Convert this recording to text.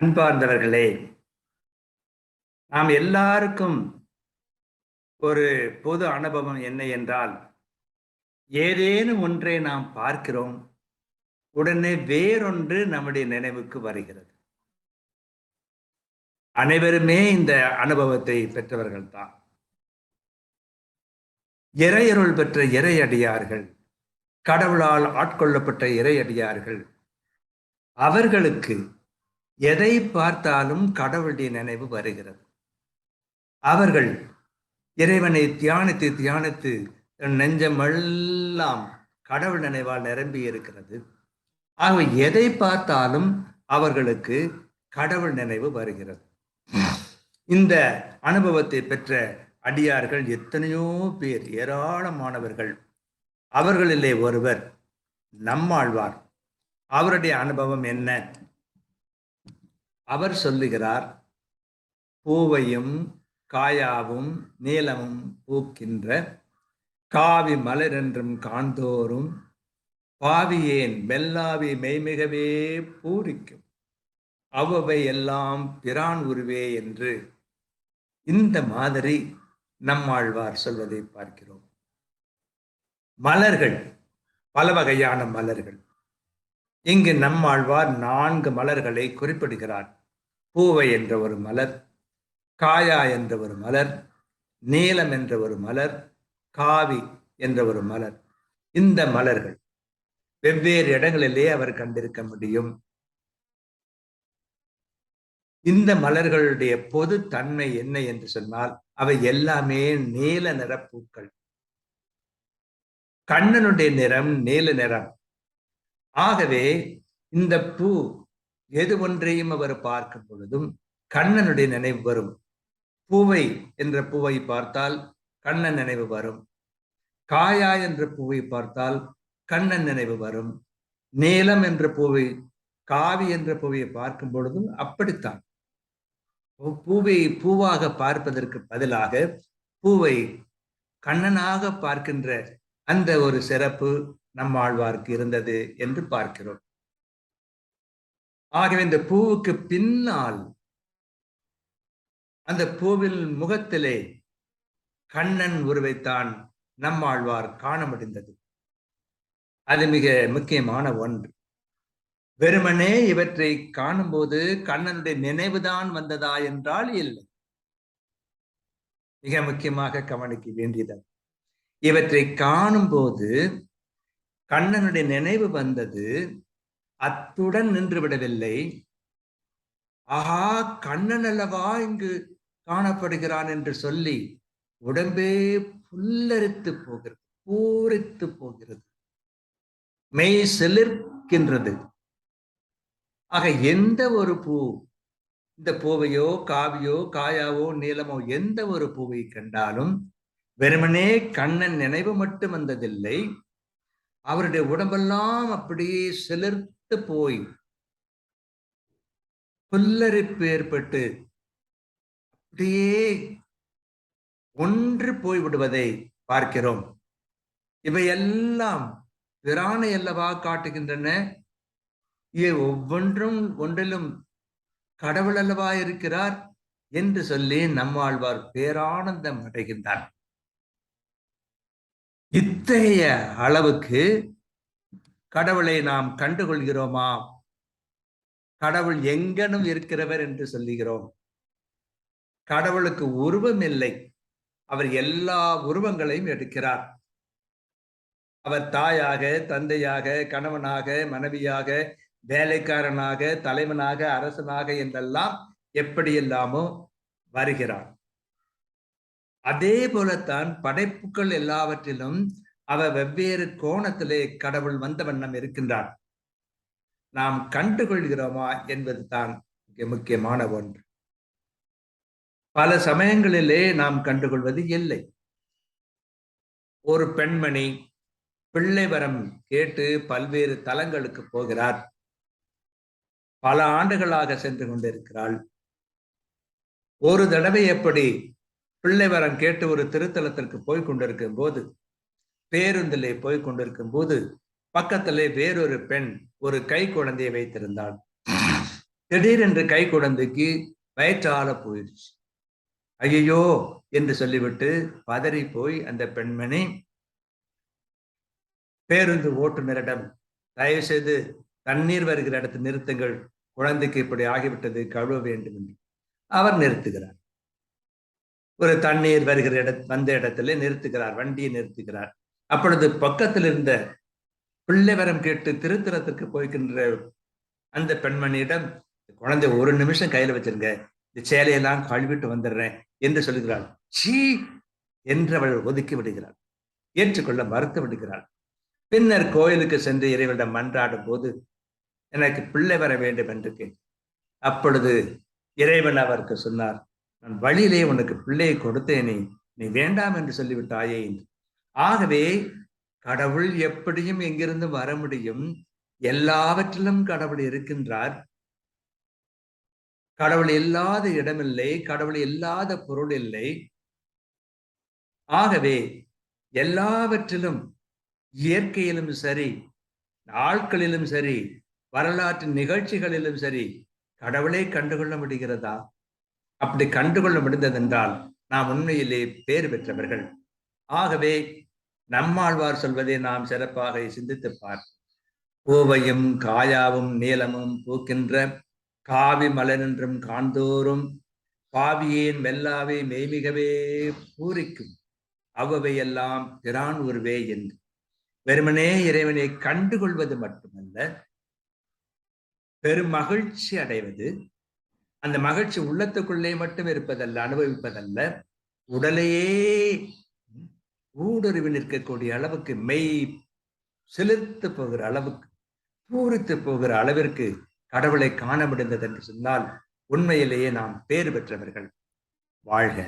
அன்பார்ந்தவர்களே, நாம் எல்லாருக்கும் ஒரு பொது அனுபவம் என்ன என்றால், ஏதேனும் ஒன்றை நாம் பார்க்கிறோம், உடனே வேறொன்று நம்முடைய நினைவுக்கு வருகிறது. அனைவருமே இந்த அனுபவத்தை பெற்றவர்கள் தான். இறையருள் பெற்ற இறையடியார்கள், கடவுளால் ஆட்கொள்ளப்பட்ட இறையடியார்கள், அவர்களுக்கு எதை பார்த்தாலும் கடவுளுடைய நினைவு வருகிறது. அவர்கள் இறைவனை தியானித்து தியானித்து நெஞ்சமெல்லாம் கடவுள் நினைவால் நிரம்பி இருக்கிறது. ஆக எதை பார்த்தாலும் அவர்களுக்கு கடவுள் நினைவு வருகிறது. இந்த அனுபவத்தை பெற்ற அடியார்கள் எத்தனையோ பேர், ஏராளமானவர்கள். அவர்களிலே ஒருவர் நம்மாழ்வார். அவருடைய அனுபவம் என்ன? அவர் சொல்லுகிறார், பூவையும் காயாவும் நீலமும் பூக்கின்ற காவி மலர் என்றும் காண்தோறும் பாவியேன் வெல்லாவி மெய்மிகவே பூரிக்கும் அவ்வவை எல்லாம் பிரான் உருவே என்று இந்த மாதிரி நம்மாழ்வார் சொல்வதை பார்க்கிறோம். மலர்கள், பல வகையான மலர்கள். இங்கு நம்மாழ்வார் 4 மலர்களை குறிப்பிடுகிறார். பூவை என்ற ஒரு மலர், காயா என்ற ஒரு மலர், நீலம் என்ற ஒரு மலர், காவி என்ற ஒரு மலர். இந்த மலர்கள் வெவ்வேறு இடங்களிலே அவர் கண்டிருக்க முடியும். இந்த மலர்களுடைய பொது தன்மை என்ன என்று சொன்னால், அவை எல்லாமே நீல நிற பூக்கள். கண்ணனுடைய நிறம் நீல நிறம். ஆகவே இந்த பூ எது ஒன்றையும் அவர் பார்க்கும் பொழுதும் கண்ணனுடைய நினைவு வரும். பூவை என்ற பூவை பார்த்தால் கண்ணன் நினைவு வரும். காயா என்ற பூவை பார்த்தால் கண்ணன் நினைவு வரும். நீலம் என்ற பூவை, காவி என்ற பூவை பார்க்கும் பொழுதும் அப்படித்தான். பூவை பூவாக பார்ப்பதற்கு பதிலாக பூவை கண்ணனாக பார்க்கின்ற அந்த ஒரு சிறப்பு நம்மாழ்வார்க்கு இருந்தது என்று பார்க்கிறோம். ஆகவே இந்த பூவுக்கு பின்னால், அந்த பூவில் முகத்திலே கண்ணன் உருவைத்தான் நம்மாழ்வார் காண முடிந்தது. அது மிக முக்கியமான ஒன்று. வெறுமனே இவற்றை காணும்போது கண்ணனுடைய நினைவுதான் வந்ததா என்றால் இல்லை. மிக முக்கியமாக கவனிக்க வேண்டியது, இவற்றை காணும் போது கண்ணனுடைய நினைவு வந்தது. அத்துடன் நின்று விடவில்லை. ஆஹா, கண்ணன் அல்லவா இங்கு காணப்படுகிறான் என்று சொல்லி உடம்பே புல்லரித்து போகிறது, பூரித்து போகிறது, மெய் சிலிர்க்கின்றது. ஆக எந்த ஒரு பூ, இந்த பூவையோ காவியோ காயாவோ நீளமோ எந்த ஒரு பூவை கண்டாலும் வெறுமனே கண்ணன் நினைவு மட்டும் வந்ததில்லை, அவருடைய உடம்பெல்லாம் அப்படியே சிலிர்த்து போய் புல்லரிப்பு ஏற்பட்டு அப்படியே ஒன்று போய் விடுவதை பார்க்கிறோம். இவையெல்லாம் பிரானை அல்லவா காட்டுகின்றன. ஒவ்வொன்றும் ஒன்றிலும் கடவுள் அல்லவா இருக்கிறார் என்று சொல்லி நம்மாழ்வார் பேரானந்தம் அடைகின்றார். இத்தகைய அளவுக்கு கடவுளை நாம் கண்டுகொள்கிறோமா? கடவுள் எங்கனும் இருக்கிறவர் என்று சொல்லுகிறோம். கடவுளுக்கு உருவம் இல்லை, அவர் எல்லா உருவங்களையும் எடுக்கிறார். அவர் தாயாக, தந்தையாக, கணவனாக, மனைவியாக, வேலைக்காரனாக, தலைவனாக, அரசனாக என்றெல்லாம் எப்படியெல்லாமோ வருகிறார். அதே போலத்தான் படைப்புகள் எல்லாவற்றிலும் அவர் வெவ்வேறு கோணத்திலே கடவுள் வந்த வண்ணம் இருக்கின்றார். நாம் கண்டுகொள்கிறோமா என்பது தான் முக்கியமான ஒன்று. பல சமயங்களிலே நாம் கண்டுகொள்வது இல்லை. ஒரு பெண்மணி பிள்ளை வரம் கேட்டு பல்வேறு தலங்களுக்கு போகிறார். பல ஆண்டுகளாக சென்று கொண்டிருக்கிறாள். ஒரு தடவை எப்படி பிள்ளை வரம் கேட்டு ஒரு திருத்தலத்திற்கு போய் கொண்டிருக்கும் போது, பேருந்திலே போய் கொண்டிருக்கும் போது பக்கத்திலே வேறொரு பெண் ஒரு கை குழந்தையை வைத்திருந்தாள். திடீரென்று கை குழந்தைக்கு வயிற்றால போயிடுச்சு. ஐயோ என்று சொல்லிவிட்டு பதறி போய் அந்த பெண்மணி பேருந்து ஓட்டுநரிடம், தயவு செய்து தண்ணீர் வருகிற இடத்தை நிறுத்துங்கள், குழந்தைக்கு இப்படி ஆகிவிட்டது, கழுவ வேண்டும் என்று அவர் நிறுத்துகிறார். ஒரு தண்ணீர் வருகிற வந்த இடத்துல நிறுத்துகிறார், வண்டியை நிறுத்துகிறார். அப்பொழுது பக்கத்தில் இருந்த பிள்ளை வரம் கேட்டு திருத்தலத்திற்கு போய்கின்ற அந்த பெண்மணியிடம், குழந்தை ஒரு நிமிஷம் கையில வச்சிருங்க, இந்த சேலையெல்லாம் கழுவிட்டு வந்துடுறேன் என்று சொல்லுகிறாள். சீ என்று அவள் ஒதுக்கி விடுகிறாள், ஏற்றுக்கொள்ள மறுத்து விடுகிறாள். பின்னர் கோயிலுக்கு சென்று இறைவனிடம் மன்றாடும் போது, எனக்கு பிள்ளை வர வேண்டும் என்று கேட்டு, அப்பொழுது இறைவன் அவருக்கு சொன்னார், நான் வழியிலே உனக்கு பிள்ளையை கொடுத்தேனே, நீ வேண்டாம் என்று சொல்லிவிட்டாயே என்று. ஆகவே கடவுள் எப்படியும் எங்கிருந்து வர முடியும், எல்லாவற்றிலும் கடவுள் இருக்கின்றார். கடவுள் இல்லாத இடமில்லை, கடவுள் இல்லாத பொருள் இல்லை. ஆகவே எல்லாவற்றிலும், இயற்கையிலும் சரி, ஆட்களிலும் சரி, வரலாற்று நிகழ்ச்சிகளிலும் சரி, கடவுளை கண்டுகொள்ள முடிகிறதா? அப்படி கண்டுகொள்ள முடிந்ததென்றால் நாம் உண்மையிலே பேர் பெற்றவர்கள். ஆகவே நம்மாழ்வார் சொல்வதை நாம் சிறப்பாக சிந்தித்து பார். பூவையும் காயாவும் நீளமும் பூக்கின்ற காவி மலரென்றும் காண்தோறும் பாவியேன் வெல்லாவை மெய்மிகவே பூரிக்கும் அவ்வவையெல்லாம் பிரான் உருவே என்று வெறுமனே இறைவனை கண்டுகொள்வது மட்டுமல்ல, பெரும் மகிழ்ச்சி அடைவது. அந்த மகிழ்ச்சி உள்ளத்துக்குள்ளே மட்டும் இருப்பதல்ல, அனுபவிப்பதல்ல, உடலையே ஊடுருவி நிற்கக்கூடிய அளவுக்கு, மெய் சிலிர்த்து போகிற அளவுக்கு, பூரித்து போகிற அளவிற்கு கடவுளை காண முடிந்தது என்று சொன்னால் உண்மையிலேயே நாம் பேறு பெற்றவர்கள். வாழ்க.